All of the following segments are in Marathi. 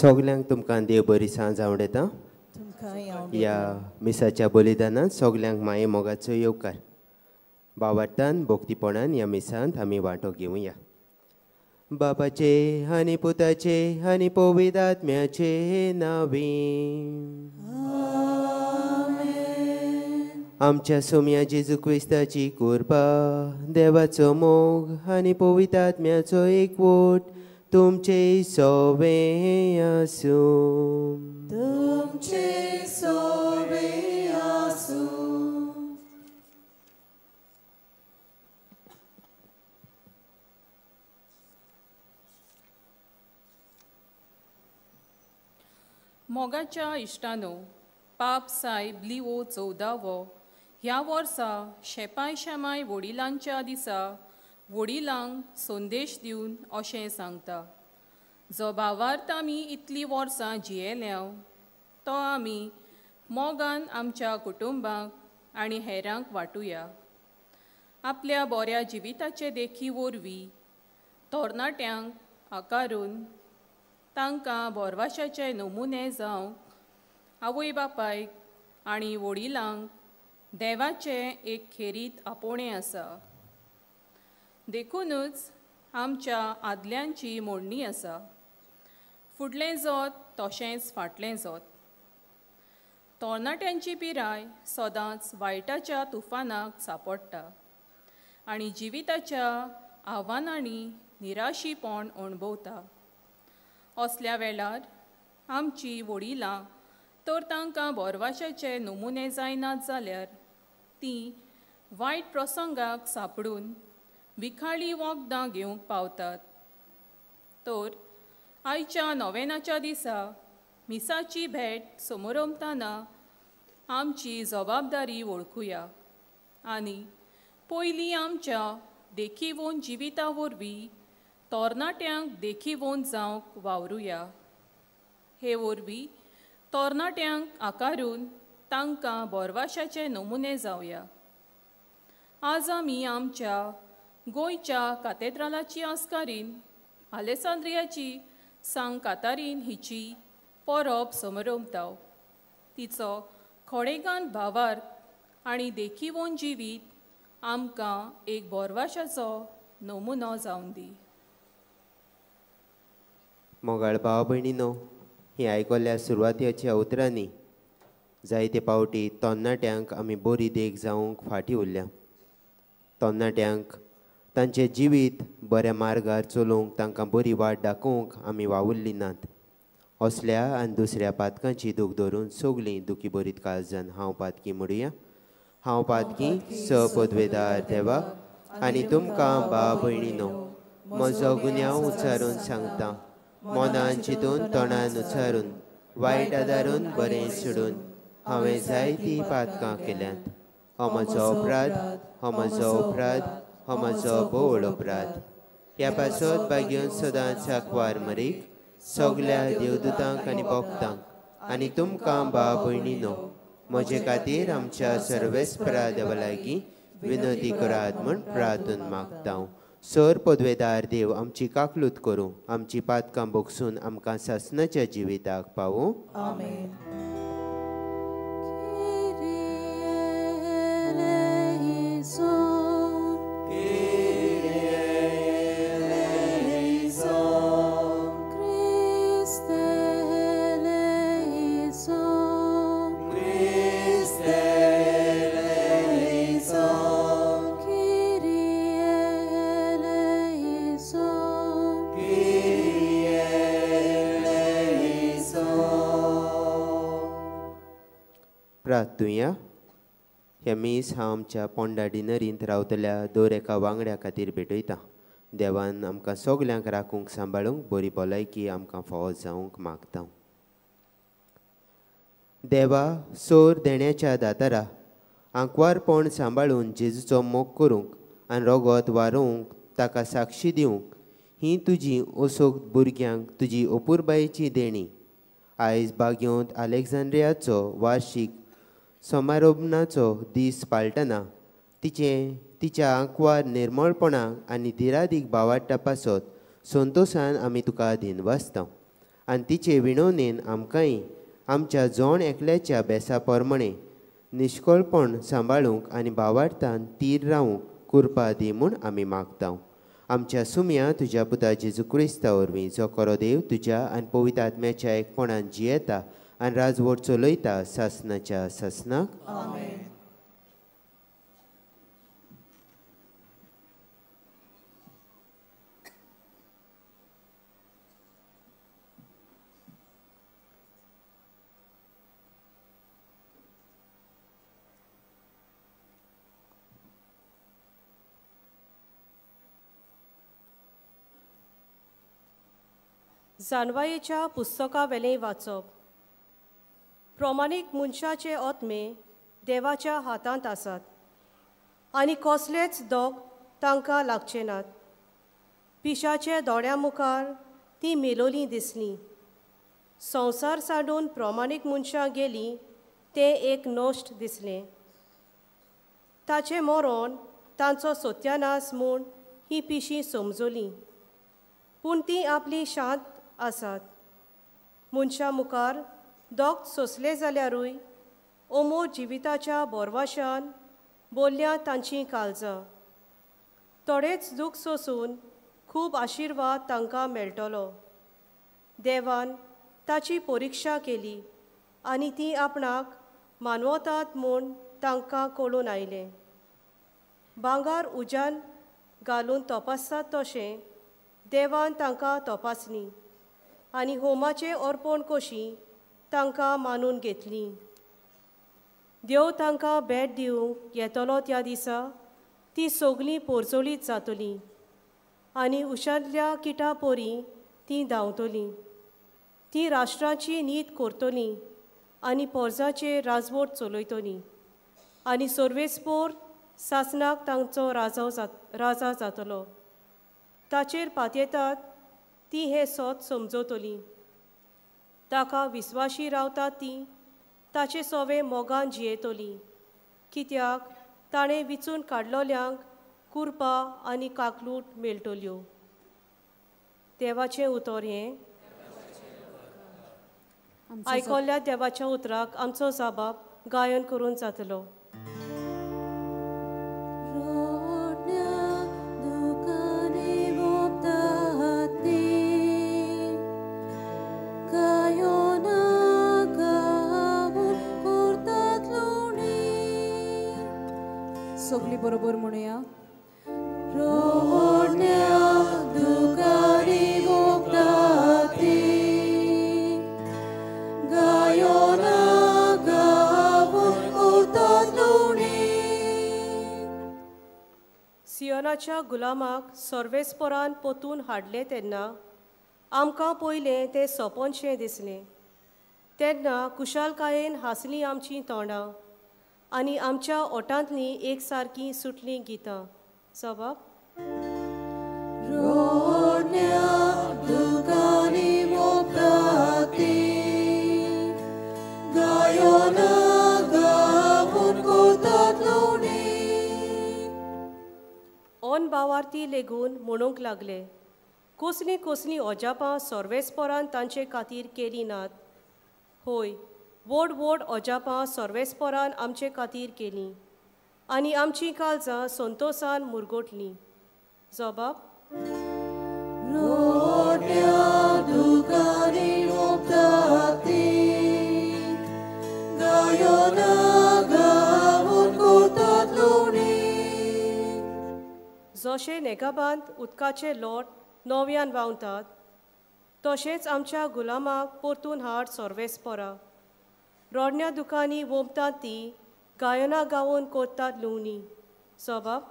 सगल्यांक तुमकां देव बरी सांज आवडेता. या मिसाच्या बलिदानांत सगल्यांक माये मोगाचो येवकार. बावार्थान भोक्तीपणान ह्या मिसांत आमी वांटो घेवया. बाबाचे आनी पुताचे आनी पवित्र आत्म्याचे नांवे. आमच्या सोम्या जेजू क्रिस्ताची कृपा, देवाचो मोग आनी पवित्र आत्म्याचो एकवट तुमचे सोबे आसूं. तुमचे सोबे आसूं. मोगाच्या इश्टानो, पाप साहेब लिओ 14वो ह्या वर्सा शेपाय शेमाय वडिलांच्या दिसा वडिलांक संदेश दिवन अशें सांगता. जो भावार्थ आमी इतलीं वर्सां जियेल्या तो आमी मोगान आमच्या कुटुंबाक आनी हेरांक वांटुया. आपल्या बऱ्या जिविताचे देखी वरवीं तरणाट्यांक आकारून तांकां बोरवाशाचे नमुने जावंक आवय बापायक आनी वडिलांक देवाचें एक खेरीत आपोवणें आसा. देखूनच आमच्या आदल्यांची मोडणी आसा. फुडलें जोत तशेंच फाटलें जोत. तरणाट्यांची पिराय सदांच वायटाच्या तुफानाक सांपडटा आनी जिविताच्या आव्हानांनी निराशीपण अणभवता. असल्या वेळार आमची वडिलां तर तांकां बोरवाशाचे नमुने जायनात जाल्यार तीं वायट प्रसंगाक सांपडून विखाळी वखदां घेवंक पावतात. तर आयच्या नोवेनाच्या दिसा मिसाची भेट समोरमतना आमची जबाबदारी वळखुया आनी पयलीं आमच्या देखीवोन जिविता वरवीं तरणाट्यांक देखीवोन जावंक वावरुया. हे वरवीं तरणाट्यांक आकारून तांकां बोरवाशाचे नमुने जावया. आज आमी आमच्या गोंयच्या कातेद्रालाची आस्कारीन आलेसांद्रियाची सांग कातारीन हिची परब समोरमताव. तिचो खोडेगांत भावार्थ आनी देखीवोन जिवीत आमकां एक बोरवाशाचो नमुनो जावन दी. मोगाळ भाव भयणीनो, ही आयकल्ल्या सुरवातेच्या उतरांनी जायते पावटी तरणाट्यांक आमी बरी देख जावंक फाटीं उरल्या. तरणाट्यांक तांचें जिवीत बऱ्या मार्गार चलोवंक तांकां बरी वाट दाखोवंक आमी वावुरलीं नात. असल्या आनी दुसऱ्या पातकांची दूख धरून सगलीं दुखी बरीत काळजान हांव पातकी म्हणुया. हांव पातकी पदवेदार देवा आनी तुमकां भाव भयणीनो म्हजो गुन्यांव उच्चारून सांगता. मनान चिंतून तोंडान उच्चारून वायट आदारून बरें सोडून हांवें जायतीं पातकां केल्यांत. हो म्हजो अपराध, हो म्हजो अपराध, हो म्हजो बोड अपराध. ह्या पासत बागेवन सदांच आंकवार मरीक सगल्या देवदूतांक आनी भक्तांक आनी तुमकां भाव भयणीनो म्हजे खातीर आमच्या सर्वेस्परा देवा लागीं विनंती करात म्हूण प्रार्थून मागता. सर पदवेदार देव आमची काकलूत करूं, आमची पातकां बोगसून आमकां सासणाच्या जिविताक पावूं. आमेन. प्रार्थुया. हे मीस हांव आमच्या पोंडा डिनरींत रावतल्या दर एका वांगड्या खातीर भेटयता. देवान आमकां सगल्यांक राखूंक सांबाळूंक बरी भलायकी आमकां फावो जावंक मागता. देवा सोर देण्याच्या दातारा आंकवारपण सांबाळून जेजूचो मोग करूंक आनी रगत वारोवंक ताका साक्षी दिवंक ही तुजी ओसोक भुरग्यांक तुजी अपुरबायेची देणी. आयज बागेंत आलेक्झांड्रियाचो वार्शीक समारोपनाचो दीस पाळटना तिच्या आंकवार निर्मळपणाक आनी धिरादीक भावार्था पासत संतोशान आमी तुका दिनवासता. आनी तिचे विणवणेन आमकांय आमच्या जोण एकल्याच्या बेसा प्रमाणे निश्कळपण सांबाळूंक आनी भावार्थान तीर रावूंक कुरपा दी म्हूण आमी मागता. आमच्या सुम्या तुज्या पुता जेजू क्रिस्ता वरवीं जो खरो देव तुज्या आनी पवित्र आत्म्याच्या एकपणान जियेता आनी राजवट चलयता सासनाच्या सासनाक. आमेन. जानवायेच्या पुस्तका वेलें वाचप. प्रमाणीक मनशाचे आत्मे देवाच्या हातांत आसात आनी कसलेच दोग तांकां लागचे नात. पिशाचे दोळ्या मुखार ती मेलोलीं दिसलीं. संवसार सांडून प्रमाणीक मनशां गेलीं तें एक नश्ट दिसलें. ताचें मरण तांचो सत्यानास म्हूण ही पिशीं समजलीं. पूण तीं आपली शांत आसात. मनशा मुखार दोग सोंसले जाल्यारूय ओमो जिविताच्या बोरवाशान बोल्ल्या तांचीं काळजां. थोडेच दूख सोंसून खूब आशिर्वाद तांकां मेळटलो. देवान ताची परिक्षा केली आनी ती आपणाक मानवतात म्हूण तांकां कळून आयलें. भांगार उज्यान घालून तपासतात तशें देवान तांकां तपासलीं आनी होमाचें अर्पण कशीं तांकां मानून घेतलीं. देव तांकां भेट दिवंक येतलो त्या दिसा ती सगळीं पोरजोळीत जातलीं आनी उशांतल्या किटा पोरी तीं धांवतलीं. तीं राष्ट्रांची नीत करतलीं आनी पोरजांचेर राजवट चलयतलीं आनी सर्वेस्पोर सासनाक तांचो राजा जातलो. ताचेर पातयेतात ती हे सोत समजतलीं. ताका विस्वाशी रावतात तीं ताचे सोवे मोगान जियेतलीं, कित्याक ताणें विचून काडलोल्यांक कुरपा आनी काकलूट मेळटल्यो. देवाचें उतर हें. आयकोल्ल्या देवाच्या उतराक आमचो जाबाब गायन करून जातलो. सगळीं बरोबर म्हणुया. सियोनाच्या गुलामाक सर्वेस्परान पोतून हाडले तेन्ना आमकां पयलें तें सोंपोनशें दिसलें. तेन्ना कुशालकायेन हांसलीं आमचीं तोंडां आनी आमच्या ओठांतलीं एक सारकीं सुटलीं गितां. जबाब. ओन भावार्थी लेगून म्हणूंक लागले, कसलीं कसलीं अजापां सर्वेस्परान तांचे खातीर केलीं नात. होय, व्हड व्हड अजापां सर्वेस्परान आमचे खातीर केलीं आनी आमचीं काळजां संतोशान मुरगोटलीं. जबाब. जशे नेगाबांत उदकाचे लोट नव्यान व्हांवतात तशेंच आमच्या गुलामाक परतून हाड सर्वेस्परा. रोडण्या दुकानी वोमतात ती गायना गावून कोत्तात लुवणी. जबाब.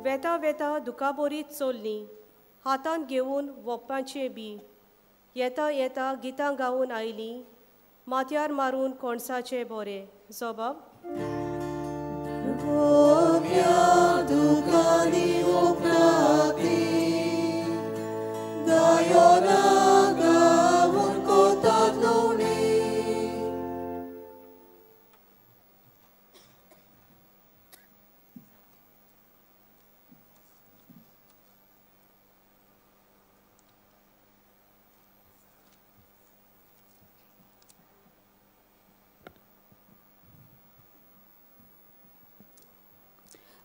वेता वेता दुकाबोरीत चोल्लीं, हातांत घेवन वप्पांचे बी. येता येता गितां गावून आयलीं, माथ्यार मारून कोणसाचे बोरे. जबाब.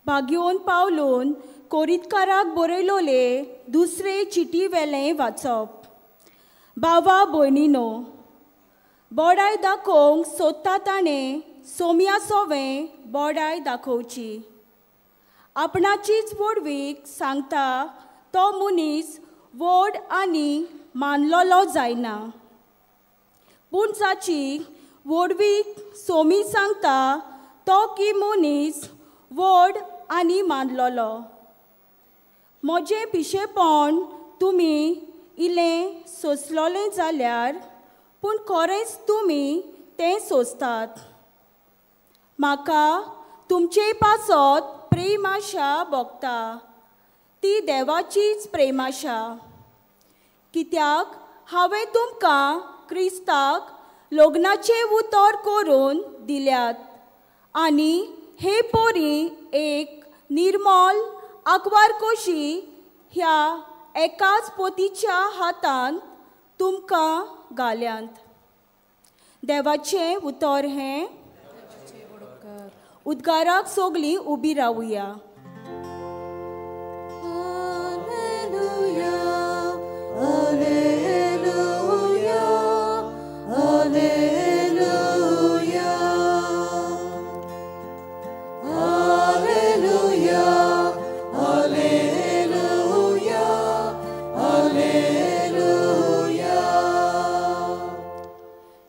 भाग्योन पावलोन कोरीतकाराक बरयलोले दुसरे चिटी वेलें वाचप. भावा भयणीनो, बोडाय दाखोवंक सोदता ताणें सोम्या सोवें बोडाय दाखोवची. आपणाचीच वडवीक सांगता तो मनीस व्हड आनी मानलोलो जायना. पूण जाची वडवीक सोमी सांगता तो की मनीस व्हड आनी मानलोलो. म्हजें पिशेपण तुमी इल्लें सोंसलोलें जाल्यार पूण खरेंच तुमी तें सोंसतात. म्हाका तुमचे पासत प्रेमाशा भोगता, ती देवाचीच प्रेमाशा. कित्याक हांवें तुमकां क्रिस्ताक लग्नाचे उतर करून दिल्यात आनी हे पोरी एक निर्मल आंकवार कशी ह्या एकाच पोतीच्या हातांत तुमकां घाल्यांत. देवाचें उतर हें. उद्गाराक सोगलीं उबी रावुया.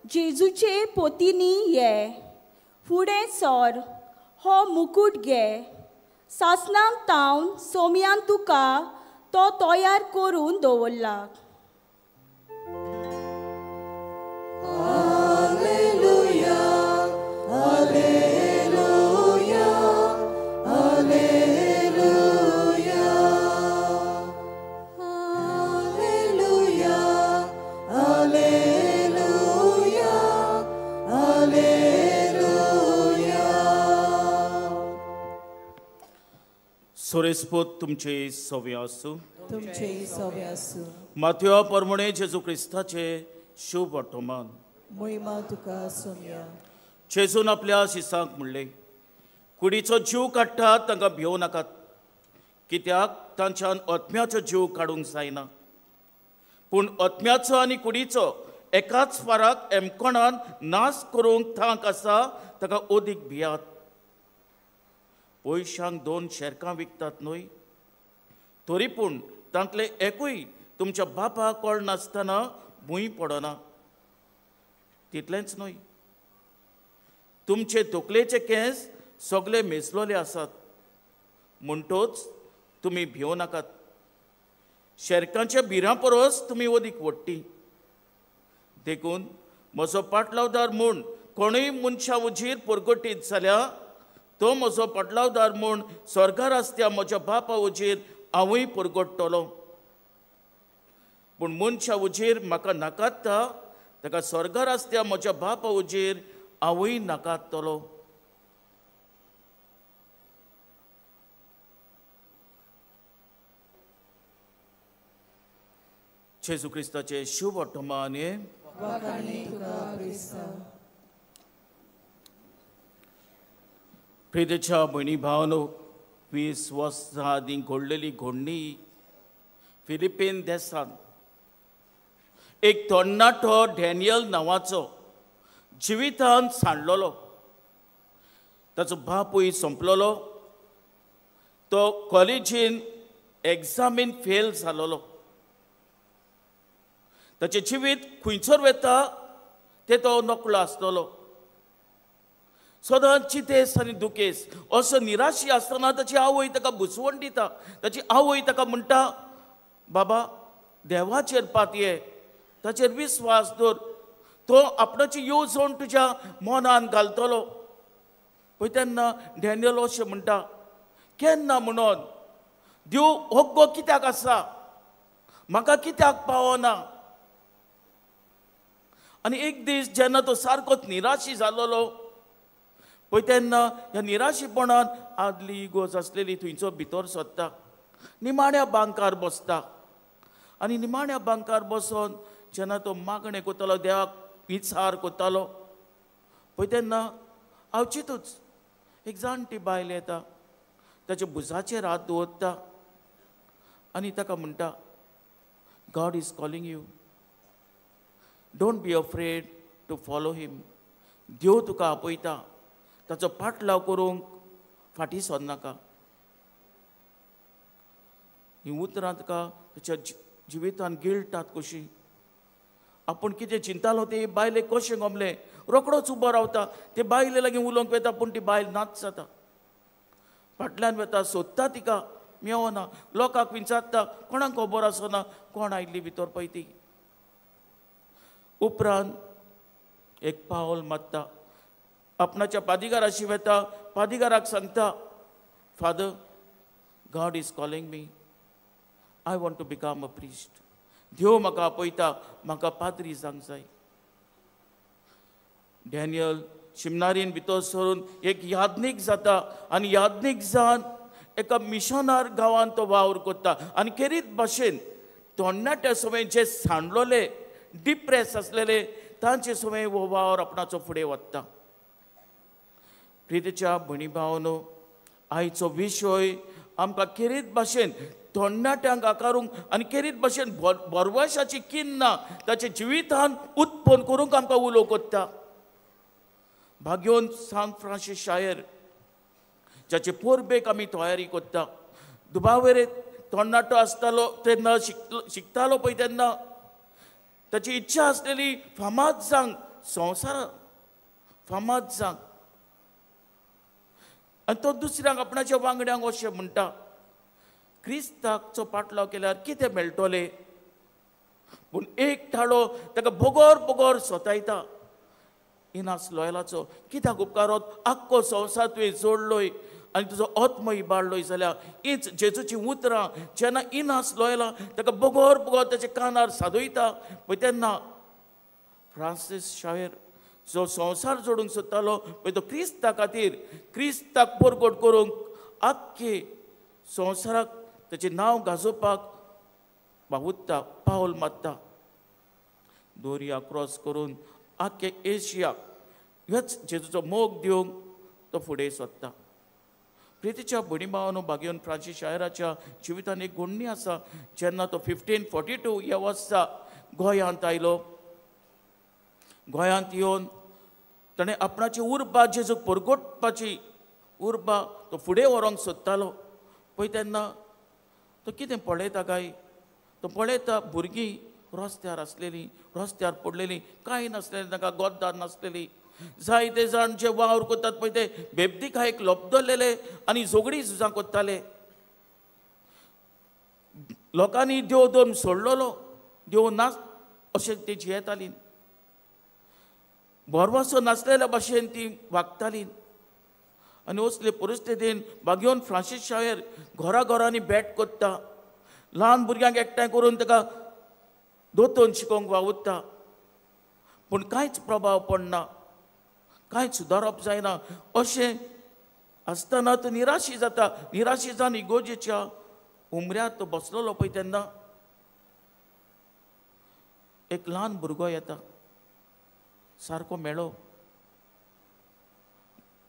जेजूचे पोतीनी ये, फुडें सर, हो मुकुट घे. सासणांक तावन सोम्यान तुका तो तयार करून दवरला. सोरेस्पोत तुमचे सवे आसूं. तुमचे सवे आसूं. माथ्या परमणे जेजू क्रिस्ताचे शुभ वर्तमान. महिमा तुका सोम्या. जेजून आपल्या शिसांक म्हणले, कुडीचो जीव काडटात तांकां भिवू नाकात, कित्याक तांच्यान आत्म्याचो जीव काडूंक जायना. पूण आत्म्याचो आनी कुडीचो एकाच फाराक एमकोणान नाश करूंक थांक आसा, ताका ओदीक भियात. पयशांक 2 शेरकां विकतात न्हय, तरी पूण तांतले एकूय तुमच्या बापाक कळ नासतना भूंय पडना. तितलेंच न्हय, तुमचे तकलेचे केंस सगळे मेजलोले आसात, म्हणटोच तुमी भिवू नाकात. शेरकांच्या बिरां परस तुमी ओदीक व्हडटी. देखून म्हजो पाटलावदार म्हूण कोणूय मनशा उजीर परगटीत जाल्यार तो म्हजो पाटलावदार म्हूण स्वर्गार आसत्या म्हज्या बापा उजीर हांवूय परगडटलों. पूण मनशा उजीर म्हाका नाकात्ता, ताका स्वर्गार आसत्या म्हज्या बापा उजीर हांवूय नाकात्तलो. जेजू क्रिस्ताचे शुभ वर्तमान. प्रितेच्या भयणी भावनो, 20 वर्सां आदीं घडलेली घडणी फिलिपीन देशांत एक तरणाटो डॅनियल नांवाचो जिवितांत सांडलोलो. ताचो बापूय संपलोलो. तो कॉलेजीन एग्जामीन फेल जालोलो. ताचें जिवीत खंयसर वता तें तो नकळो आसलोलो. सदांच चितेस आनी दुखेस, असो निराशी आसतना ताची आवय ताका बुसवण दिता. ताची आवय ताका म्हणटा, बाबा देवाचेर पातये, ताचेर विस्वास दवर, तो आपणाची येवजण तुज्या मनान घालतलो. पळय तेन्ना डॅनियल अशें म्हणटा, केन्ना म्हणून देव होग्गो कित्याक आसा, म्हाका कित्याक पावना. आनी एक दीस जेन्ना तो सारकोच निराशी जालोलो, पळय तेन्ना ह्या निराशीपणान आदली इगोज आसलेली थंयचो भितर सोदता, निमाण्या बांकार बसता. आनी निमाण्या बांकार बसोन जेन्ना तो मागणें कोत्तालो, देवाक विचार कोत्तालो, पळय तेन्ना आवचितूच एक जाणटी बायल येता. ताच्या भुजाचेर हात दवरता आनी ताका म्हणटा, God is calling you, don't be afraid to follow him. देव तुका आपयता, ताचो पाटलाव करूंक फाटीं सरनाका. ही उतरां तुका तुज्या जिवितांत गिळटात कशी. आपूण कितें चिंतालो ते बायलेक कशें गमलें, रोखडोच उबो रावता, ते बायले लागीं उलोवंक वेता पूण ती बायल नाच जाता. फाटल्यान वेता, सोदता तिका, मेवना, लोकांक विचारता, कोणाक खबर आसना कोण आयिल्ली भितर पळय ती. उपरांत एक पावल मारता, आपणाच्या पादिगाराशी वेता, पादिगाराक सांगता, father, God is calling me, I want to become a priest. देव म्हाका आपयता, म्हाका पाद्री जावंक जाय. डॅनियल शिमनारीन भितर सरून एक याज्ञीक जाता आनी याज्ञीक जावन एका मिशनार गांवांत तो वावर करता. आनी खेरीत भाशेन तरणाट्या सवय जे सांडलोले, डिप्रेस आसलेले, तांचे सवय हो वावर आपणाचो फुडें व्हरता. प्रितेच्या भणी भावनो, आयचो विशय आमकां खेरीत भाशेन तरणाट्यांक आकारूंक आनी खेरीत भाशेन बरवशाची किन्ना ताचे जिवितांत उत्पन्न करूंक आमकां उलो करता. भाग्योन सांत फ्रांसीस शायर, जाचे पोरबेक आमी तयारी करता. दुबावेरे तरणाटो आसतालो तेन्ना शिकतालो पळय तेन्ना ताची इच्छा आसलेली फामाद जावंक, संवसारांत फामाद जावंक. आनी तो दुसऱ्यांक आपणाच्या वांगड्यांक अशें म्हणटा, क्रिस्ताचो पाटलाव केल्यार कितें मेळटलें. पूण एक थाळो ताका बोगोर बोगोर सोतायता. इनास लॉयलाचो कित्याक उपकारोत, आख्खो संवसार तुवें जोडलोय आनी तुजो आत्म इबाडलोय जाल्यार हीच जेजूची उतरां जेन्ना इनास लॉयला ताका बोगोर बोगोर ताच्या कानार सादयता पळय तेन्ना फ्रांसीस शायर जो संवसार जोडूंक सोदतालो पळय तो क्रिस्ता खातीर, क्रिस्ताक परगट करूंक आख्खे संवसाराक ताचें नांव गाजोवपाक वावुरता, पावल मारता. दोर्या क्रॉस करून आख्खे एशियाक ह्योच जेजूचो मोग दिवंक तो फुडें सरता. प्रितीच्या भणी भावानो, भाग्योन फ्रांसीस शायराच्या जिवितांत एक घडणी आसा. जेन्ना तो 1542 ह्या वर्सा गोंयांत आयलो, गोंयांत येवन ताणें आपणाची उर्बा जेजूक परगटपाची उर्बा तो फुडें व्हरोंक सोदतालो पळय तेन्ना तो कितें पळयता काय, तो पळयता भुरगीं रस्त्यार आसलेलीं, रस्त्यार पडलेलीं, कांय नासलेलीं, ताका गोद्दार नासलेलीं. जायते जाण जे वावर करतात पळय ते बेबदी खायक लोबदलेले आनी झगडीं झुजां करताले. लोकांनी देव धर्म सोडलेलो, देव ना अशें ती जियेतालीं. बरवासो नासलेल्या भाशेन ती वागतालीं. आनी असले परिस्थितीन भाग्योन फ्रांसीस शायर घरांनी भेट करता. ल्हान भुरग्यांक एकठांय करून ताका दोतोन शिकोवंक वावुरता. पूण कांयच प्रभाव पडना, कांयच सुदारप जायना. अशें आसतना तो निराशी जाता. निराशी जावन इगोजेच्या उमऱ्यार तो बसलेलो पळय तेन्ना एक ल्हान भुरगो येता, सारको मेळो,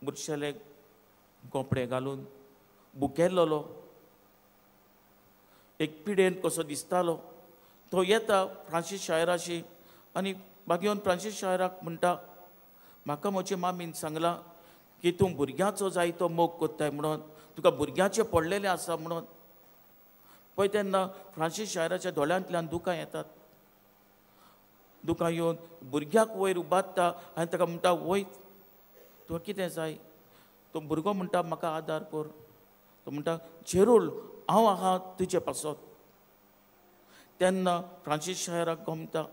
बुरशेले गोपडे घालून, बुकेल्लोलो, एक पिडेन कसो दिसतालो. तो येता फ्रांसीस शायराशी आनी भाग्योन फ्रांसीस शायराक म्हणटा, म्हाका म्हजे मामीन सांगलां की तूं भुरग्याचो जायतो मोग कोत्ताय म्हणून, तुका भुरग्याचें पडलेलें आसा म्हणून. पळय तेन्ना फ्रांसीस शायराच्या दोळ्यांतल्यान दुकां येतात. दुकां येवन भुरग्याक वयर उबारता आनी ताका म्हणटा, वयत तुका कितें जाय. तो भुरगो म्हणटा, म्हाका आदार कर. तो म्हणटा, झेरूल हांव आहा तुजे पासत. तेन्ना फ्रांसीस शायराक गमता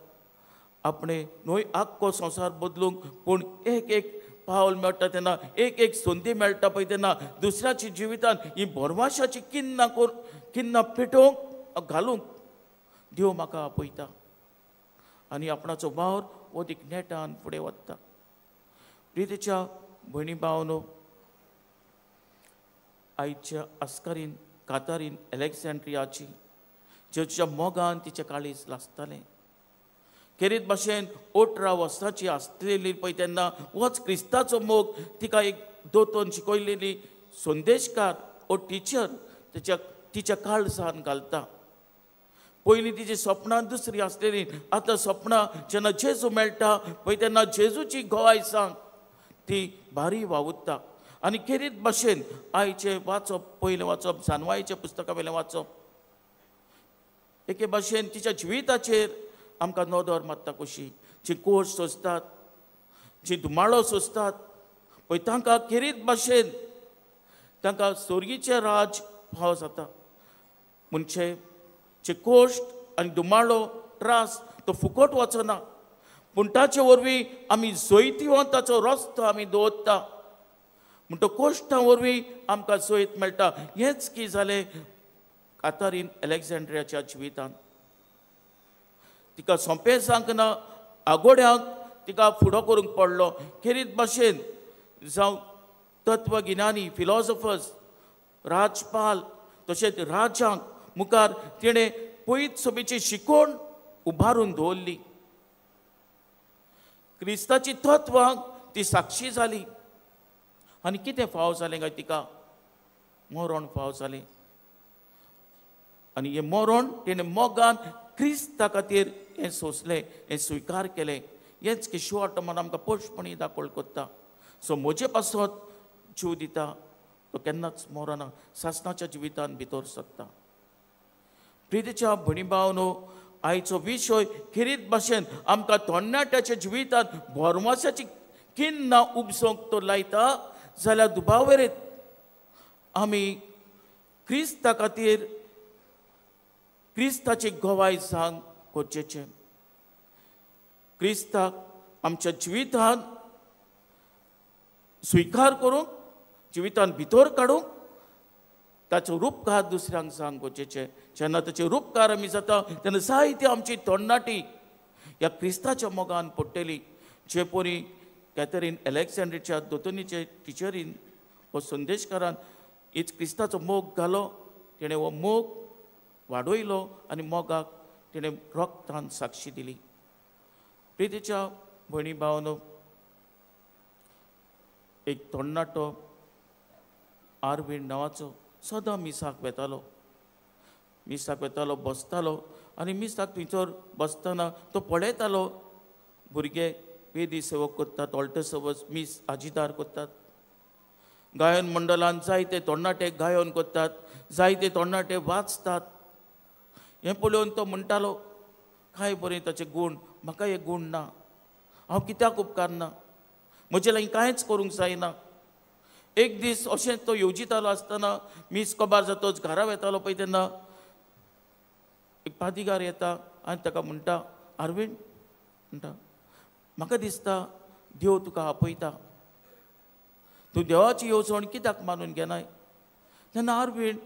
आपणे न्हय आख्खो संवसार बदलूंक, पूण एक एक पावल मेळटा तेन्ना, एक एक संदी मेळटा पळय तेन्ना दुसऱ्याच्या जिवितांत ही बरवाशाची किन्ना पेटोवंक घालूंक देव म्हाका आपयता आनी आपणाचो वावर अदीक नेटान फुडें वता. प्रितीच्या भयणी भावनो, आयच्या आस्कारीन कातारीन एलेक्झांड्रियाची जेजूच्या मोगान तिचें काळीज लासतालें. खेरीत भाशेन 18 वर्सांची आसलेली पळय तेन्ना होच क्रिस्ताचो मोग तिका एक दोतोन शिकयलेली संदेशकार हो टिचर तिच्या काळजान घालता. पयलीं तिची स्वप्नां दुसरी आसलेली, आतां स्वप्नां जेन्ना जेजू मेळटा पळय तेन्ना जेजूची घोवाय सांग ती भारी वावुरता. आनी खेरीत भाशेन आयचे वाचप, पयलें वाचप, जानवायच्या पुस्तका वयलें वाचप, एके भाशेन तिच्या जिविताचेर आमकां नदर मारता कशी. जी कोर्ट सोंसतात, जी धुमाळो सोंसतात पळय तांकां खेरीत भाशेन तांकां स्वर्गीचें राज फाव जाता. म्हणजे जे कोश्ट आनी धुमाळो त्रास तो फुकट वचना, पूण ताचे वरवीं आमी जैतिवंताचो रस्तो आमी दवरता. म्हण तो कोश्टा वरवीं आमकां जैत मेळटा. हेंच की जालें कातारीन अलेक्झांड्रियाच्या जिवितांत. तिका सोंपें सांगना, आगोड्यांक तिका फुडो करूंक पडलो. खेरीत भाशेन जावं तत्वगिन्यानी, फिलॉसॉफर्स, राजपाल तशेंच राजांक मुखार तिणें पयत सोबीची शिकवण उबारून दवरली. क्रिस्ताची तत्वांक ती साक्षी जाली. आनी कितें फाव जालें काय तिका? मरण फाव जालें. आनी हें मरण तिणें मोगान क्रिस्ता खातीर हें सोंसलें, हें स्विकार केलें. हेंच की शिवटमान आमकां पोशपणी दाखोवळ कोत्ता. सो म्हजे पासत जीव दिता तो केन्नाच मरना, सासणाच्या जिवितान भितर सरता. प्रितीच्या भणी भावनो, आयचो विशय खेरीत भाशेन आमकां तरणाट्याच्या जिवितांत भरवशाची खिन्न उपसोंक तो लायता जाल्यार दुबावरेत आमी क्रिस्ता खातीर क्रिस्ताची गोवाय सांग करचेचें. क्रिस्ताक आमच्या जिवितांत स्विकार करूंक, जिवितांत भितर काडूंक, ताचो रूपकार दुसऱ्यांक सांग करचेचें. जेन्ना ताचे रूपकार आमी जाता तेन्ना जायती आमची तरणाटी ह्या क्रिस्ताच्या मोगान पडटली. जे परी कॅथरीन अलेक्झांड्रियाच्या दोतोनीचे टिचरीन हो संदेशकारान हीच क्रिस्ताचो मोग घालो. तिणें हो मोग वाडयलो आनी मोगाक तिणें रोगतान साक्षी दिली. प्रितीच्या भणी भावनो, एक तरणाटो आरविंद नांवाचो सदां मिसाक वेतालो, बसतालो आनी मिसाक थंयसर बसतना तो पळयतालो भुरगे वेदी सेवक करतात, ऑल्टर सर्वस मीस आजीदार करतात. गायन मंडलांत जायते तरणाटे गायन करतात, जायते तरणाटे वाचतात. हें पळोवन तो म्हणटालो, काय बरें ताचे गूण, म्हाका हे गूण ना, हांव कित्याक उपकारना, म्हजे लागीं कांयच करूंक जायना. एक दीस अशें तो येवजितालो आसतना मीस कोबार जातोच घरा वेतालो पळय तेन्ना एक पादिगार येता आनी ताका म्हणटा, अरविंद म्हणटा, म्हाका दिसता देव तुका आपयता, तूं देवाची येवजण कित्याक मानून घेनाय. तेन्ना अरविंद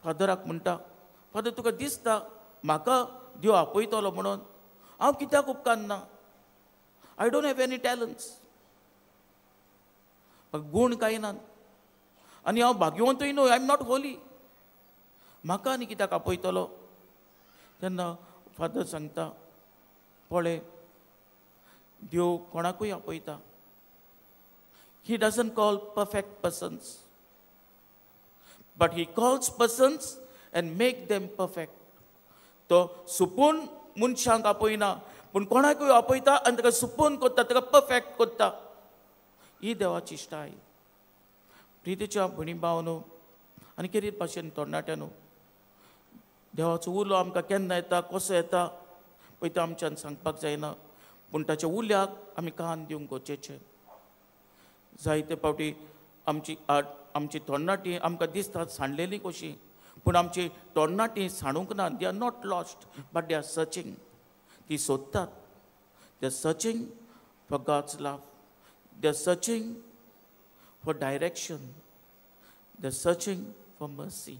फादराक म्हणटा, फादर तुका दिसता म्हाका देव आपयतलो म्हणून? हांव कित्याक उपकारना, आय डोंट हॅव एनी टॅलंट्स, गूण कांय ना आनी हांव भाग्यवंतूय न्हय, आय एम नॉट होली, म्हाका आनी कित्याक आपयतलो. तेन्ना फादर सांगता, पळय देव कोणाकूय आपयता. He doesn't call perfect persons, but he calls persons end make them perfect. तो सुपून मनशांक आपयना, पूण कोणाकूय आपयता आनी ताका सुपून करता, ताका परफेक्ट करता. ही देवाची स्टायल. प्रितीच्या भणी भावनो आनी खेरीत भाशेन तरणाट्यानो, देवाचो उलो आमकां केन्ना येता, कसो येता पळय तो आमच्यान सांगपाक जायना, पूण ताच्या उल्याक आमी कान दिवंक गरजेचें. जायते फावटी आमची तरणाटी आमकां दिसता सांडलेली कशी, पूण आमची तरणाटी सांडूंक ना. They are not lost but they are searching. ती सोदतात. They are searching for God's love. They are searching for direction. They are searching for mercy.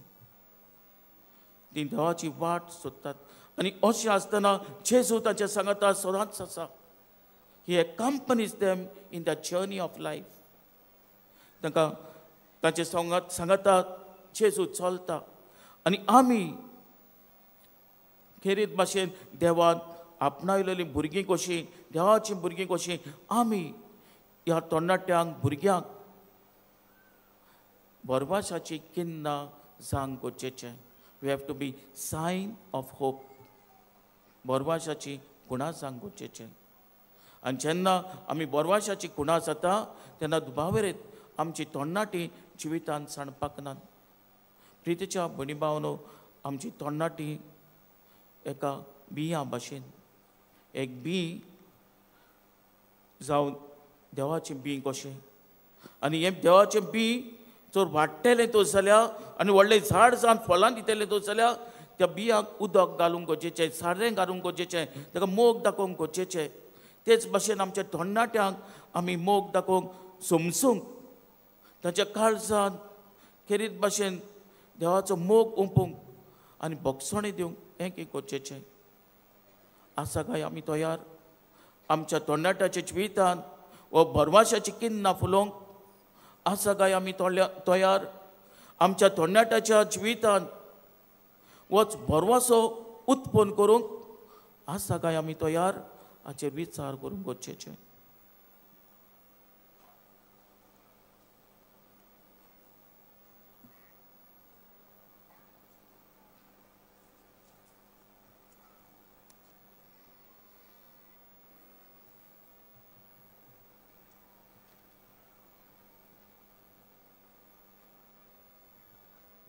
ती देवाची वाट सोदतात. आनी अशें आसतना जेजू ताच्या सांगाता सदांच आसा. He accompanies them in the journey of life. तांकां ताचे सांगाता जेजू चलता. आनी आमी खेरीत भाशेन देवान आपणायलेलीं भुरगीं कशीं, देवाचीं भुरगीं कशीं, आमी ह्या तरणाट्यांक भुरग्यांक बोरवाशाची किन्ना जांग कोचेचे. We have to be sign of hope. बोरवाशाची खुणा जांग कोचेचे. आनी जेन्ना आमी बोरवाशाची खुणा जाता तेन्ना दुबावेरेत आमची तोंडाटी जिवितांत सांडपाक नात. प्रितीच्या भणी भावनो, आमची तोंडाटी एका बियां भाशेन, एक बी जावन देवाचें बी कशें. आनी हें देवाचें बी जर वाडटलें तो जाल्यार आनी व्हडलें झाड जावन फळां दितलें तो जाल्यार त्या बियांक उदक घालूंक गरजेचें, सारें घालूंक गरजेचें, ताका मोग दाखोवंक गरजेचें. तेच भाशेन आमच्या तोंडाट्यांक आमी मोग दाखोवंक समजूंक, ताच्या काळजांत खेरीत भाशेन देवाचो मोग ओंपूंक आनी भोगसणी दिवंक हें की गरजेचें. आसा काय आमी तयार आमच्या तोंडाट्याच्या जिवितांत वो भरवशाची किन्ना फुलोवंक? आसा काय आमी तयार आमच्या तोंडाट्याच्या जिवितांत वच भरवसो उत्पन्न करूंक? आसा काय आमी तयार? हाचेर विचार करूंक गरजेचें.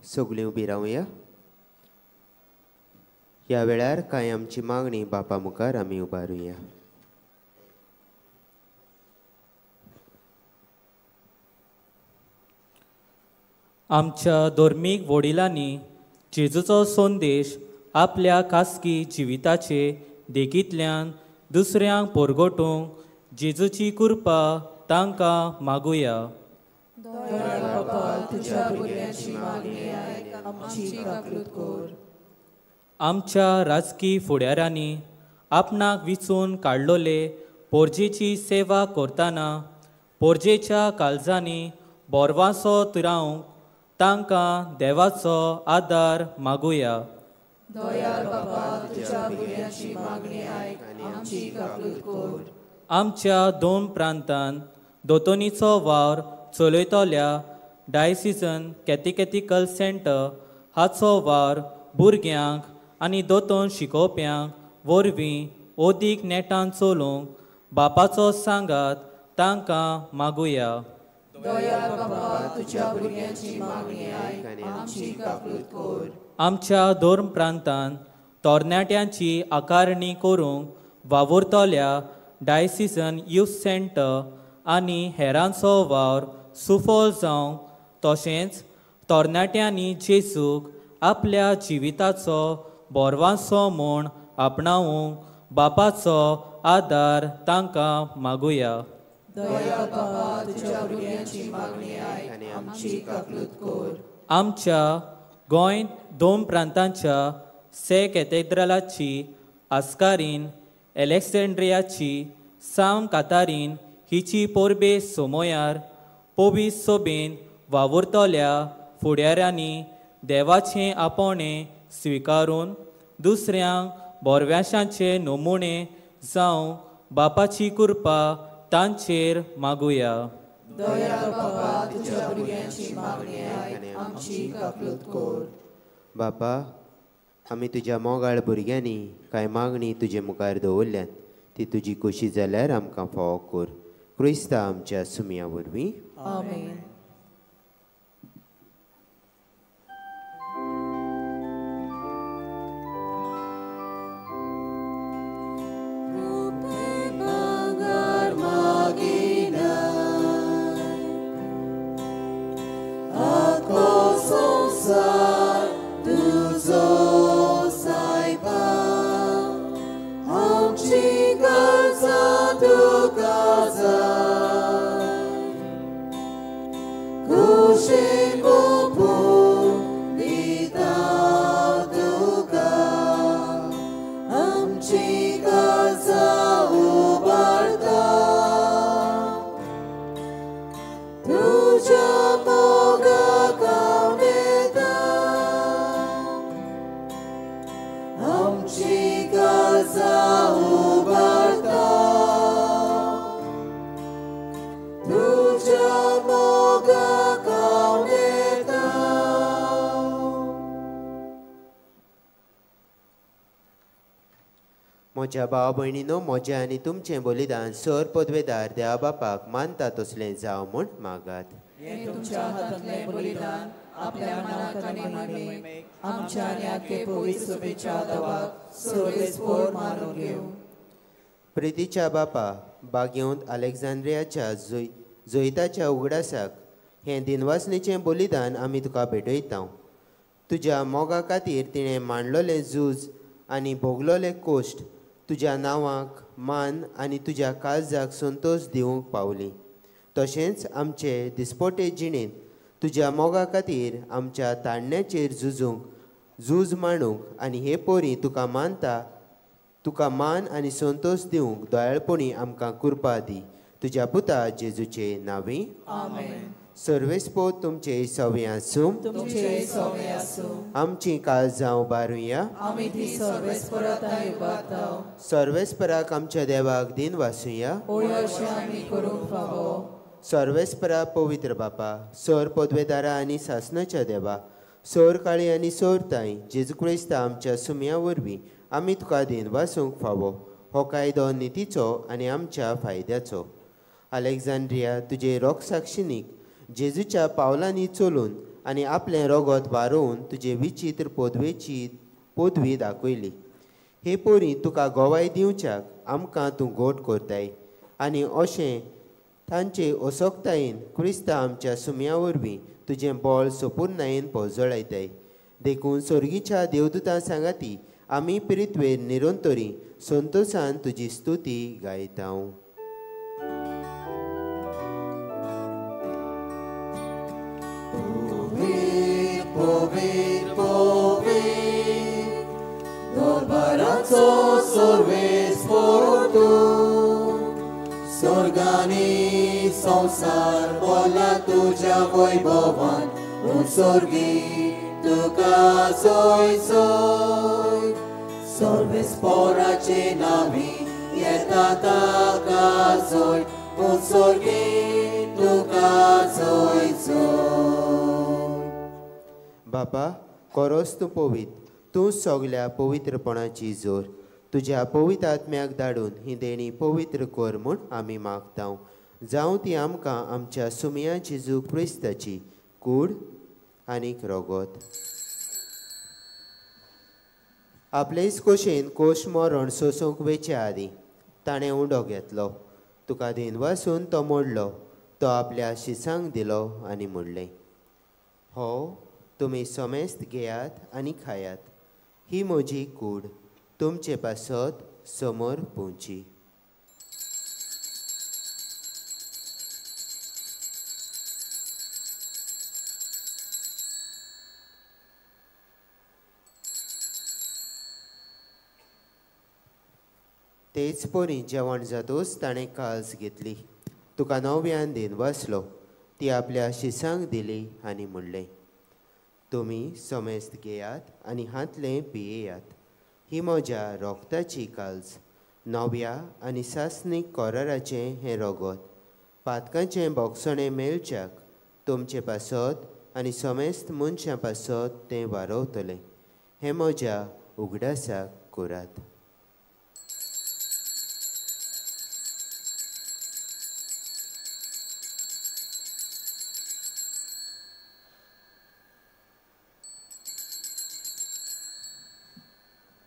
सगळीं उबी रावया. ह्या वेळार कांय आमची मागणी बापा मुखार आमी उबारुया. आमच्या धर्मीक वडिलांनी जेजूचो संदेश आपल्या खासगी जिविताचे देगींतल्यान दुसऱ्यांक परगटूंक जेजूची कृपा तांकां मागुया. आमच्या राजकी फुडाऱ्यांनी आपणाक विचून काडलोले पोरजेची सेवा करतना पोरजेच्या काळजांनी बोरवांसो रावंक तांकां देवाचो आदार मागुया. आमच्या 2 प्रांतांत दोतोनीचो वावर चलयतल्या डायसिजन कॅथेकेटिकल सेंटर हाचो वावर भुरग्यांक आनी दोतोन शिकोवप्यांक वरवीं ओदीक नेटान चलोवंक बापाचो सांगात तांकां मागुया. आमच्या 2 प्रांतांत तरणाट्यांची आकारणी करूंक वावुरतल्या डायसिजन यूथ सेंटर आनी हेरांचो वावर सुफोल जावंक, तशेंच तरणाट्यांनी जेजूक आपल्या जिविताचो बोरवांसो म्हूण आपणावंक बापाचो आदार तांकां मागुया. आमच्या गोंय 2 प्रांतांच्या से कॅथेड्रलाची आस्कारीन एलेक्सेंड्रियाची साम कातारीन हिची पोरबे सोमोयार पोवीस सोबेन वावुरतल्या फुडाऱ्यांनी देवाचें आपोवणें स्विकारून दुसऱ्यांक बोरव्याशांचे नमुणे जावं बापाची कृपा तांचेर मागुया. बापा, आमी तुज्या मोगाळ भुरग्यांनी कांय मागणी तुजे मुखार दवरल्यात. ती तुजी खोशी जाल्यार आमकां फावो कर. क्रिस्ता आमच्या सुमया वरवीं. आमेन. म्हज्या भाव भयणीनो, म्हजें आनी तुमचें बलिदान सर पदवेदार देवा बापाक मानता तसलें जावं म्हूण मागात. हे तुमच्या हातांतलें बलिदान आपल्या मनाक आनी महिमेक आमच्या आनी आख्खे पवित्र सभेच्या देवाक सर्वेस्पोर मानून घेवं. प्रितीच्या बापा, बागेवंत अलेक्झांड्रियाच्या जैताच्या उगडासाक हें दिनवासनेचें बलिदान आमी तुका भेटयता. तुज्या मोगा खातीर तिणें मांडलोलें झूज आनी भोगलोले कोश्ट तुज्या नांवाक मान आनी तुज्या काळजाक संतोश दिवंक पावली. तशेंच आमचे दिसपटे जिणेंत तुज्या मोगा खातीर आमच्या ताणण्याचेर झूज मांडूंक आनी हे पोरी तुका मान आनी संतोश दिवंक दयाळपणी आमकां कृपा दी. तुज्या पुता जेजूचे नांवी आमेन. सर्वेस्पो तुमचे सवे आसूं. तुमचे सवे आसूं. आमची काळजां बारुया. आमी ती सर्वेस्पराताय उबारताव. सर्वेस्पराक आमच्या देवाक दिन वासुया. ओळशी आमी करूंक फावो. सर्वेस्परा पवित्र बापा, सर पदवेदारा आनी सासणाच्या देवा, सर काळी आनी सर ताई जेजू क्रिस्ता आमच्या सुमया वरवीं आमी तुका दिन वासूंक फावो. हो कायदो नितीचो आनी आमच्या फायद्याचो. अलेक्झांड्रिया तुजे रोग साक्षिणीक जेजूच्या पावलांनी चलून आनी आपलें रोगोत वारोवन तुजे विचित्र पदवी दाखयली. हे पोरी तुका गोवाय दिवच्याक आमकां तूं गोट करताय आनी अशें तांचे असोक्तायेन क्रिस्ता आमच्या सुमया वरवीं तुजें बळ सोपूर्णायेन पोजळयताय. देखून सर्गीच्या देवदूतां सांगाती आमी पिरित्वेर निरंतरी संतोशान तुजी स्तुती गायता. दरबाराचो सर्वेस्पोर तूं, स्वर्गानी संसार बोला तुज्या वैभवान, उत्सर्गी तुका सोय सोय. सर्वेस्पोराचे नावी येता ताका सोय, उत्सर्गी तुका सोय सोय. बापा, खरोच तूं पवित्र, तूं सगल्या पवित्रपणाची जोर. तुज्या पवित्र आत्म्याक धाडून ही देणी पवित्र कर म्हूण आमी मागता. जावं ती आमकां आमच्या सुमया जेजू क्रिस्ताची कूड आनीक रोगोत. आपलेच खोशेन कोश मरण सोसूंक वेच्या आदी ताणें उंडो घेतलो. तुका दिन वासून तो मोडलो. तो आपल्या शिसांक दिलो आनी म्हणलें, हो तुमी समेस्त घेयात आनी खायात. ही म्हजी कूड. तुमचे पासत समोर पोंची. तेच पोरी जेवण जातूच ताणें काळज घेतली. तुका नव्यान दिन वासलो. ती आपल्या शिसांक दिली आनी म्हणलें, तुमी समेस्त घेयात आनी हातलें पियेयात. ही म्हज्या रोगताची काळज. नव्या आनी सासनीक कोराराचें हें रोगोत. पातकांचें बोगसणें मेळच्याक तुमचे पासत आनी समेस्त मनशां पासत तें वारवतलें. हें म्हज्या उगडासाक करात.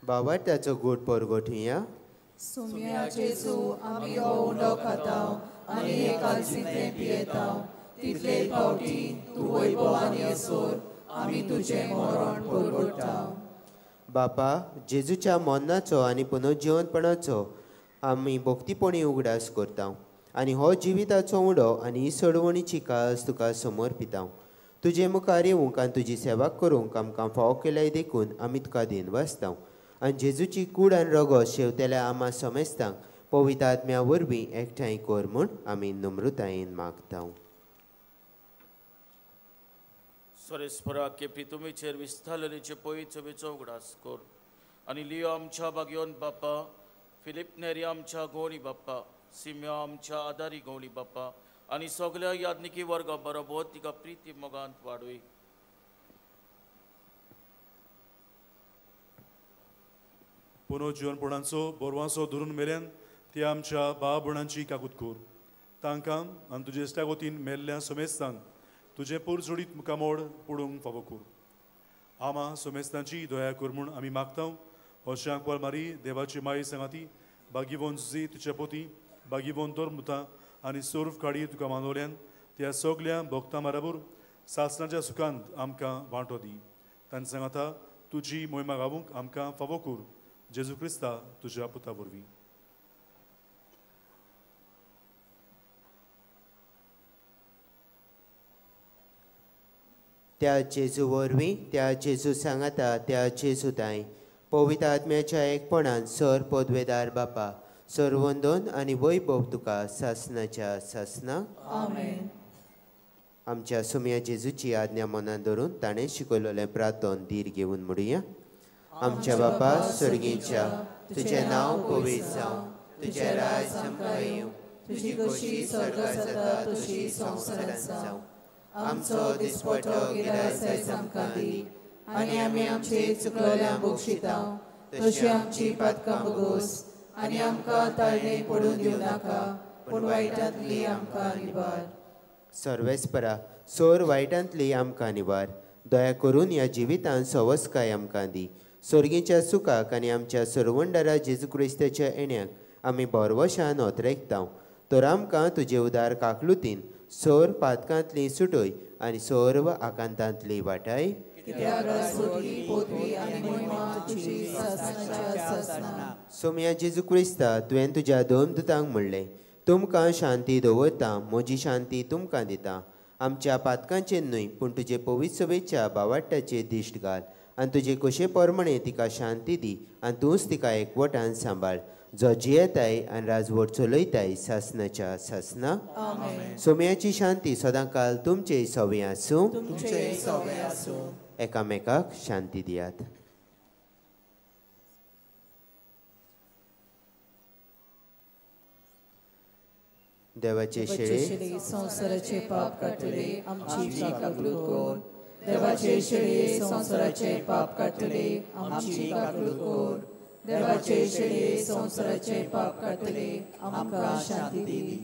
बाबाटाचो गोड परगोठुया. सुमयाचे जू आमी हो उंडो खाताव आनी एकाल्सींतलें पियेताव. तितले फावटी तूं वैभवानी असोर आमी तुजें मरण परगोडटाव. बापा, जेजूच्या मरणाचो आनी पुनर्जीवनपणाचो आमी भक्तीपणी उगडास करता आनी हो जिविताचो उंडो आनी ही सडवणीची काळज तुका समर्पिता. तुजे मुखार येवंक आनी तुजी सेवा करूंक आमकां फाव केल्याय देखून आमी तुका दिन वाचता. आनी जेजूची कूड आनी रगत शेवतेल्या आमा समेस्तांक पवित्र आत्म्या वरवीं एकठांय कर म्हूण आमी नम्रतायेन मागता. सरेस्परा केपी तुमीचेर विस्तारलेचे पवित्र सभेचो उगडास कर. आनी लियो आमच्या बागयोन बापा, फिलिप नेरी आमच्या गवळी बापा, सिम्या आमच्या आदारी गवळी बापा आनी सगल्या याज्ञिकी वर्गा बरोबर तिका प्रिती मोगांत वाडोय. पुनर्जीवनपणांचो बोरवांचो धरून मेरेन ती आमच्या भाव भयणांची काकूत कोर. तांकां आनी तुजे इश्टा वतीन मेल्ल्या सोमेस्तांक तुजें पुरजोडीत मुखामोड पडूंक फावो कोर. आमा सोमेस्तांची दया कोर म्हूण आमी मागतां. अशें कोल मारी देवाची माई सांगाती बागीवोन झुजी तुच्या पोती बागीवोन दोर मुतां आनी सोर्फ काडी तुका मानवल्यान त्या सगल्या भोगतां बराबर सासणाच्या सुखांत आमकां वांटो दी. तांणी सांगाता तुजी मोहिमा गावूंक आमकां फावो कोर. जेजू क्रिस्ता तुज्या पुता वरवीं. त्या जेजू वरवीं त्या जेजू सांगाता त्या जेजू ताई पवित्र आत्म्याच्या एकपणान सर पदवेदार बापा सर्वंदोन आनी वैभव तुका सासनाच्या सासना. आमेन. आमच्या सुम्या जेजूची आज्ञा मनात धरून ताणें शिकयलेलें प्रार्थन धीर घेवन म्हणुया. आमच्या बापा स्वर्गीच्या तुजें नांव पवित्र जावं. तुजें राज आमकां येवं. तुजी कशी स्वर्गांत जाता तशी संवसारांत जावं. आमचो दिसपट्टो गिरायक आयज आमकां दी आनी आमी आमचे चुकलोल्यांक बक्षिता तशी आमची पातकां बगोस आनी आमकां ताळणे पडून दिवं नाका पूण वायटांतली आमकां निबार. सर्वेस्परा सोर वायटांतली आमकां निवार. दया करून ह्या जिवितांत सवस्काय आमकां दी. स्वर्गीच्या सुखाक आनी आमच्या सर्वंडारा जेजू क्रिस्ताच्या येण्याक आमी बरवशान ओतरेकतां. तर आमकां तुजे उदार काकलुतीन सोर पातकांतली सुटय आनी सर्व आकांतांतली वाटाय. सोम्या जेजू क्रिस्ता तुवें तुज्या दोन दुतांक म्हणलें तुमकां शांती दवरता म्हजी शांती तुमकां दिता. आमच्या पातकांचेर न्हय पूण तुजे पवित्र सभेच्या बावाटाचेर दिश्ट घाल आनी तुजे कशे परमणे तिका शांती दी आनी तूंच तिका एकवटान सांबाळ. जो जियेताय आनी राजवट चलयताय सासनाच्या सासना. सोम्याची शांती सदां काल तुमचे सवे आसूं. एकामेकाक शांती दियात. देवाचे शेळे संवसाराचे पाप काडटले आमची काकूट कोर. देवाचे शेळे संवसाराचे पाप काडटले आमची काकूट कोर. देवाचे शेळे संवसाराचे पाप काडटले आमकां शांती दी.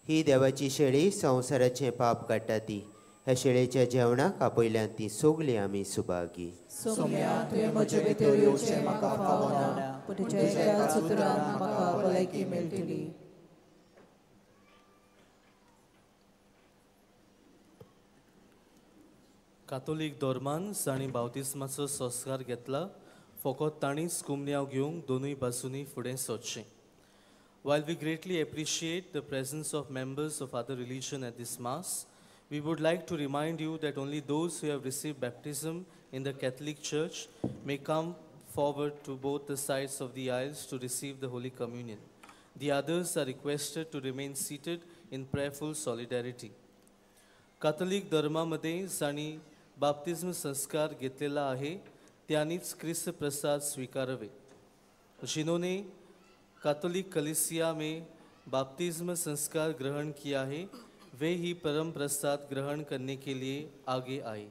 ही देवाची शेळी संवसाराचे पाप काडटा ती. ह्या शेळेच्या जेवणाक आपयल्यान ती सोगली आमी सुभागी. सोम्या तुवें म्हजे भितर येवचें म्हाका फावना पूण तुज्या एका सुत्रान म्हाका भलायकी मेळटली. कातोलीक धर्मान जाणी बावतिस्माचो संस्कार घेतला फकत ताणीच कुमन्याव घेवंक दोनूय बाजूंनी फुडें सरचें. While we greatly appreciate the presence of members of other religion at this Mass, we would like to remind you that only those who have received baptism in the Catholic Church may come forward to both the sides of the aisles to receive the Holy Communion. The others are requested to remain seated in prayerful solidarity. Catholic धर्मामध्ये जाणी बाप्तिस्म संस्कार घेतलेला आहे त्यांनीच ख्रिस्त प्रसाद स्वीकारावे. जिन्होंने कैथोलिक कलीसिया में बाप्तिस्म संस्कार ग्रहण किया है वे ही परम प्रसाद ग्रहण करने के लिए आगे आए.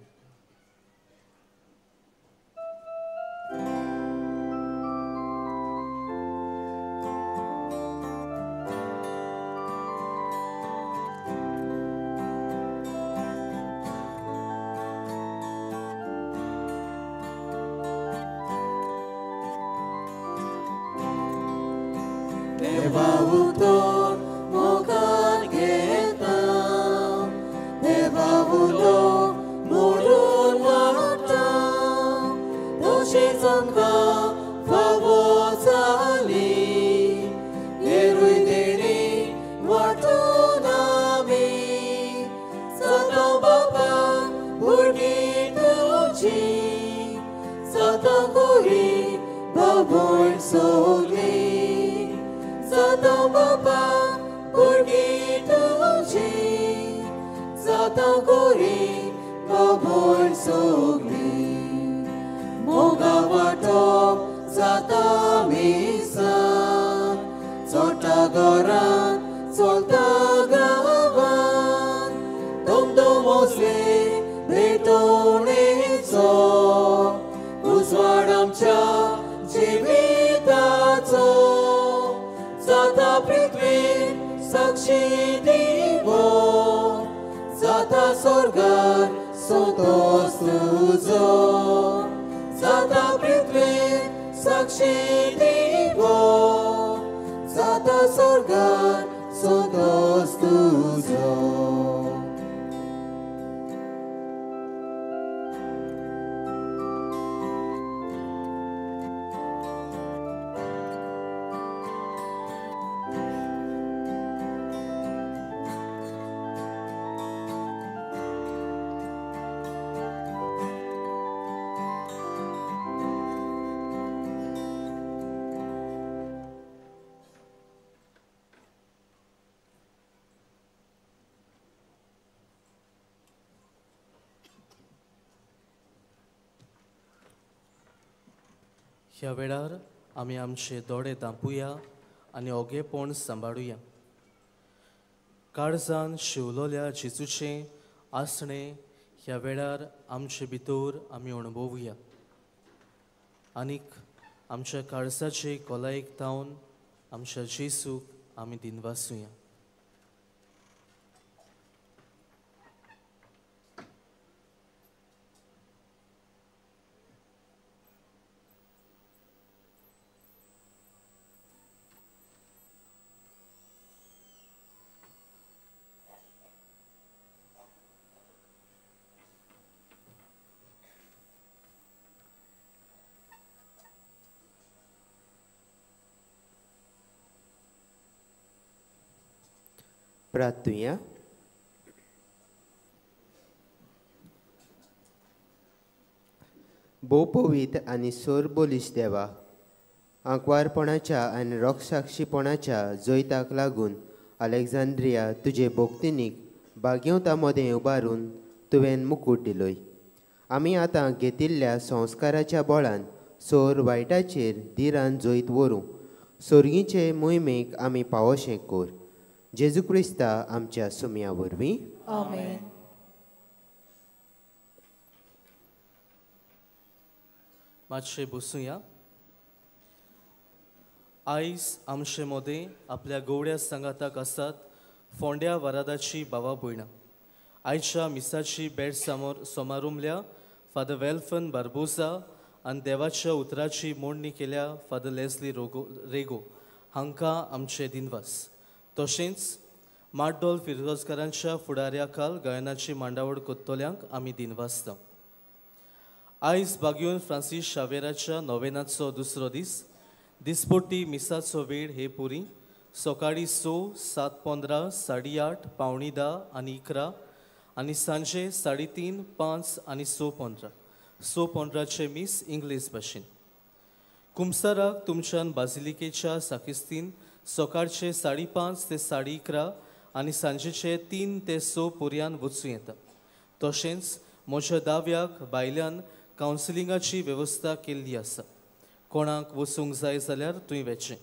Zatam gori भोय सोगली मोगा वाटप जाता मिसान चोटा घरान चलता गावान दोम असले भेटवणेचो उजवाड आमच्या जिविताचो जाता पृथ्वीर साक्षी दिवो जाता स्वर्गार सोतोस तुजो जाता पृथ्वीर साक्षी दिवो जाता स्वर्गार सोतोस तुजो ह्या वेळार आमी आमचे दोळे धांपुया आनी ओगेपण सांबाळुया. काळजान शिवलोल्या जेजूचें आसणें ह्या वेळार आमचे भितर आमी अणभवुया आनीक आमच्या काळजाचे खोलायेक धांवन आमच्या जेजूक आमी दिनवासुया. प्रार्थुया. भोव पवित्र आनी सोर बोलीश देवा, आंकवारपणाच्या आनी रोगसाक्षीपणाच्या जैताक लागून अलेक्झांड्रिया तुजे भोक्तिनीक बागेवता मदें उबारून तुवें मुकूट दिलोय. आमी आतां घेतिल्ल्या संस्काराच्या बळान सोर वायटाचेर धिरान जैत व्हरूं सोर्गीचे मोहिमेक आमी पावोशें कोर. जेजू क्रिस्ता आमच्या सुमया वरवीं. आमेन. मातशे बसूया. आयज आमचे मदें आपल्या गवड्या सांगाताक आसात फोंड्या वरादाची भावा भयणां. आयच्या मिसाची बेड सोमारुमल्या फादर वेल्फन बार्बोसा आनी देवाच्या उतराची मोडणी केल्या फादर लेस्ली रेगो हांकां आमचे दिनवास. तशेंच माड्डोल फिररोजकारांच्या फुडाऱ्या खाल गायनाची मांडावळ कोत्तोल्यांक आमी दिनवासता. आयज बागयोन फ्रांसीस शावेराच्या नोवेनाचो दुसरो दीस. दिसपट्टी मिसाचो वेळ हे पुरी सकाळी 6, 7:15, 8:30, 9:45 आनी 11 आनी सांजे 3:30, 5 आनी 6:15. 6:15चे मीस इंग्लीश भाशेन. कुमसाराक तुमच्यान बाजिलिकेच्या साकिस्तीन सकाळचे 5:30 ते 11:30 आनी सांजेचे 3 ते 6 पर्यान वचूं येता. तशेंच म्हज्या दाव्याक भायल्यान कावन्सिलिंगाची वेवस्था केल्ली आसा. कोणाक वचूंक जाय जाल्यार थंय वचचें.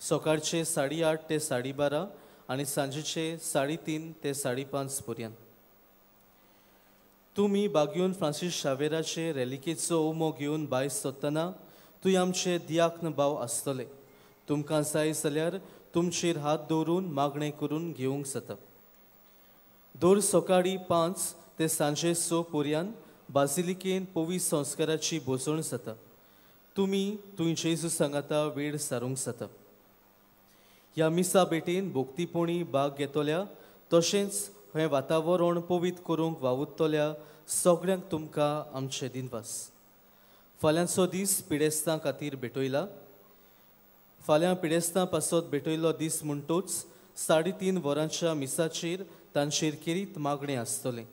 सकाळचे 8:30 ते 12:30 आनी सांजेचे 3:30 ते 5:30 पर्यंत. तुमी बागयोन फ्रांसीस शावेराचे रेलिकेचो उमो घेवन भायर सरतना थंय आमचे दियाक्न भाव आसतले. तुमकां जाय जाल्यार तुमचेर हात दवरून मागणें करून घेवंक जाता. दर सकाळी 5 ते सांजे 6 पर्यंत बाजिलिकेन पवित्र संस्काराची बोसण जाता. तुमी थंय जेजू सांगाता वेळ सारूंक जाता. ह्या मिसा भेटेन भोक्तीपणी भाग घेतल्या तशेंच हें वातावरण पवित्र करूंक वावुरतल्या सगळ्यांक तुमकां आमचे दिनवास. फाल्यांचो दीस पिडेस्तां खातीर भेटयला. फाल्यां पिडेस्तां पासत भेटयलो दीस म्हणटूच 3:30 वरांच्या मिसाचेर तांचेर केरीत मागणें आसतलें.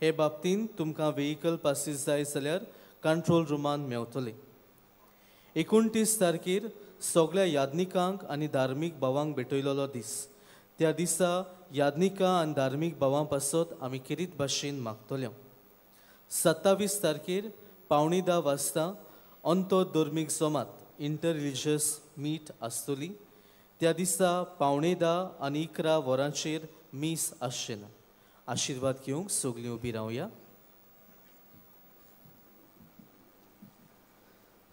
हे बाबतींत तुमकां वेहिकल पासीस जाय जाल्यार कंट्रोल रुमान मेवतले. 29 तारखेर सगळ्या याज्ञिकांक आनी धार्मीक भावांक भेटयलोलो दीस. त्या दिसा याज्ञिकां आनी धार्मीक भावां पासत आमी केरीत भाशेन मागतल्यो. 27 तारखेर पावणी 10 वाजता अंतो धर्मीक जमात इंटर रिलिजियस मीट आसतली. त्या दिसा पावणे 10 आनी 11 वरांचेर मीस आसचे ना. आशिर्वाद घेवंक सगळीं उबी रावया.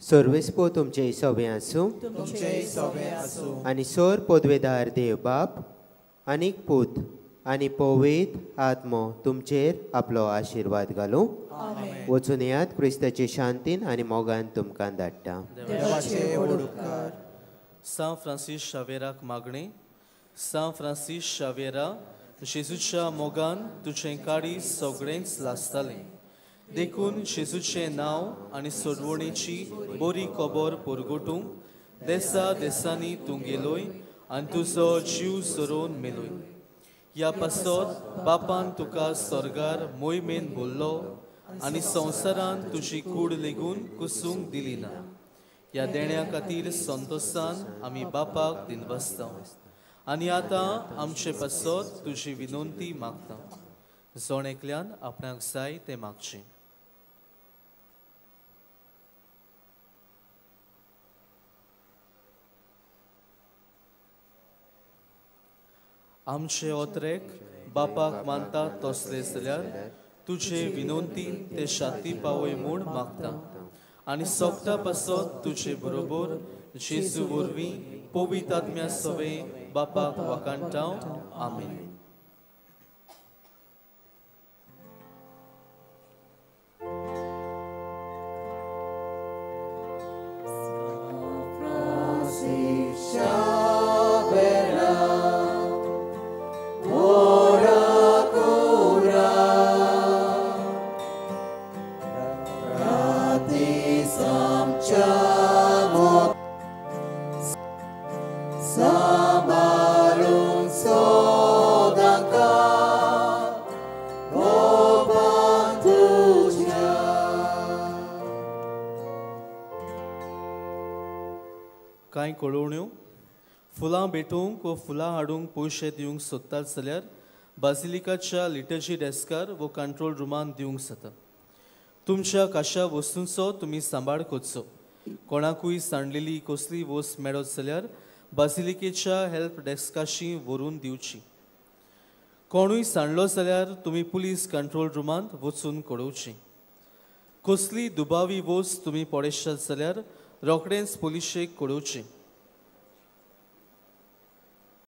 सर्वेस्पो तुमचे सोबे आसूं आनी सोर पदवेदार देव बाप आनीक पूत आनी पवित्र आत्मो तुमचेर आपलो आशिर्वाद घालूं. वचून येयात क्रिस्ताचे शांतीन आनी मोगान तुमकां धाडटा. सान फ्रांसीस शावेराक मागणे. सान फ्रांसीस शावेरा, जेजूच्या मोगान तुझें काळी सगळेंच लासतालें. देखून जेजूचें नांव आनी सोडवणेची बरी खबर परगटूंक देसा देसांनी तूं गेलोय आनी तुजो जीव सोरोवन मेलोय. ह्या पासत बापान तुका स्वर्गार मोहिमेन बोल्लो आनी संवसारान तुजी कूड लेगून कुसूंक दिली ना. ह्या देण्या खातीर संतोशान आमी बापाक दिनवसता आनी आतां आमचे पासत तुजी विनंती मागता. जोण एकल्यान आपणाक जाय तें मागचें. आमचे ओत्रेक बापाक मानता तसले जाल्यार तुजे विनंतीन ते शांती पावय म्हूण मागता आनी सोगता पासत तुजे बरोबर जेजू वरवीं पवित्र आत्म्या सवे बापाक वकांटाव. आमेन. कांय कळोवण्यो. फुलां भेटोवंक व फुलां हाडूंक पयशे दिवंक सोदतात जाल्यार बाजिलिकाच्या लिटर्जी डेस्कार व कंट्रोल रुमान दिवंक जाता. तुमच्या काशा वस्तूंचो तुमी सांबाळ करचो. कोणाकूय सांडलेली कसली वस्त मेळत जाल्यार बाजिलिकेच्या हेल्प डेस्काशी व्हरून दिवची. कोणूय सांडलो जाल्यार तुमी पुलीस कंट्रोल रुमांत वचून कळोवची. कसली दुबावी वस्त तुमी पडयशात जाल्यार रोखडेंच पुलिशेक कळोवचें.